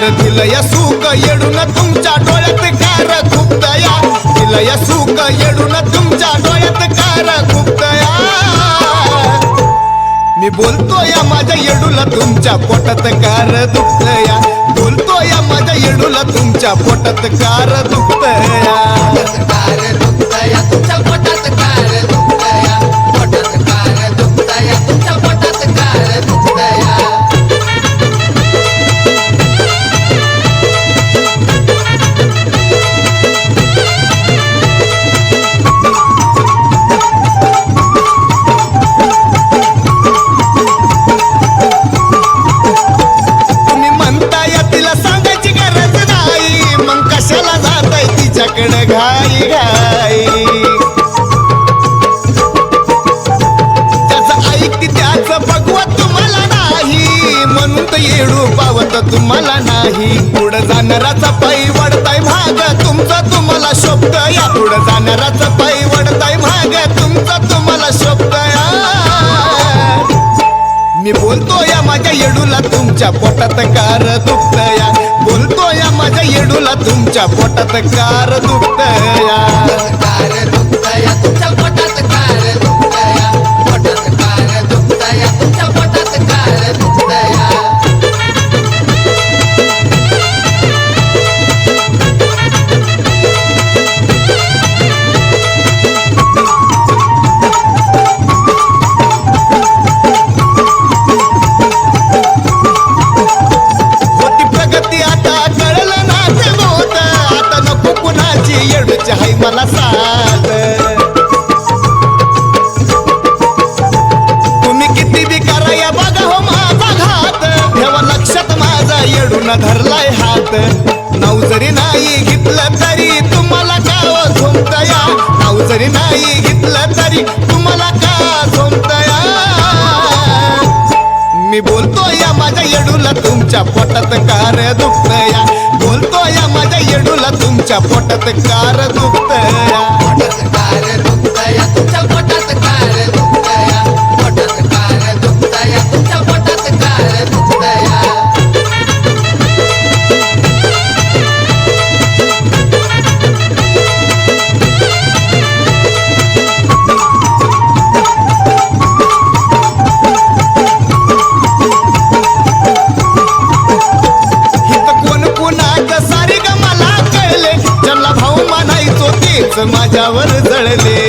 अरे दिलय सुख येडून तुमच्या डोळ्यात कार खुपतया, दिलय सुख येडून तुमच्या डोळ्यात कार खुपतया। मी बोलतोय माझ्या येडूला तुमच्या पोटात कार दुखतया, बोलतोय माझ्या येडूला तुमच्या पोटात कार दुखतया। कार दुखतया तुमच्या पोटात कार दुखतया, पोटात कार दुखतया तुमच्या पोटात कार दुखतया। तुम्ही म्हणताय तिला सांगायची गरज नाही, मग कशाला जाताय तिच्याकडे घाई घाई। त्याचं ऐकते त्याचं भगवत तुम्हाला नाही, म्हणून तर येडू पावत तुम्हाला नाही। पुढं जाणाराचा पायी वडताय भाग तुमचा तुम्हाला शोभतया, पुढं जाणाराचा पायी वडताय भाग तुमचा तुम्हाला शोभतया। मी बोलतोय माझ्या येडूला तुमच्या पोटात कार दुखतया, बोलतोय माझ्या येडूला तुमच्या पोटात कार दुखतया। कार दुखतया तुमच्या पोटात कार दुखतया, पोटात कार दुखतया तुमच्या पोटात कार दुखतया। होती प्रगती आता कळलं ना ते होत, आता नको कुणाची येडूची हाय मला साथ। तुम्ही किती बी करा या बघा हो माझा घात, ठेवा लक्षात माझा येडून धरलाय हात। नाव जरी नाही घेतलं तरी तुम्हाला का झोमतया, नाव जरी नाही घेतलं तरी तुम्हाला का झोमतया। मी बोलतोय माझ्या येडूला तुमच्या पोटात कार दुखतया, बोलतोय माझ्या येडूला तुमच्या पोटात कार दुखतया। पोटात कार दुखतया तुमच्या पोटात कार दुखतया, पोटात कार दुखतया तुमच्या पोटात कार दुखतया। हित कोण कुणाचं सारी ग मला कळले, ज्याला भाऊ म्हणायचो तेच माझ्यावर जळले।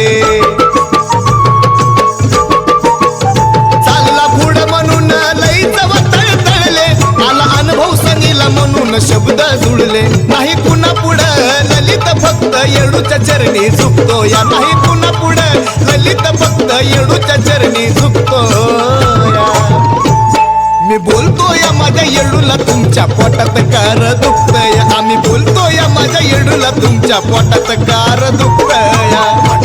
चालला पुढं म्हणून लईच तळतळले, आला अनुभव सनीला म्हणून शब्द जुळले। नाही कुणा पुढं ललित फक्त येडूच्या चरणी झुकतो या, नाही कुणा पुढं ललित फक्त येडूच्या चरणी झुकतो या। मी बोलतोय माझ्या येडूला तुमच्या पोटात कार दुखतया, आम्ही बोलतोय माझ्या येडूला तुमच्या पोटात कार दुखतया।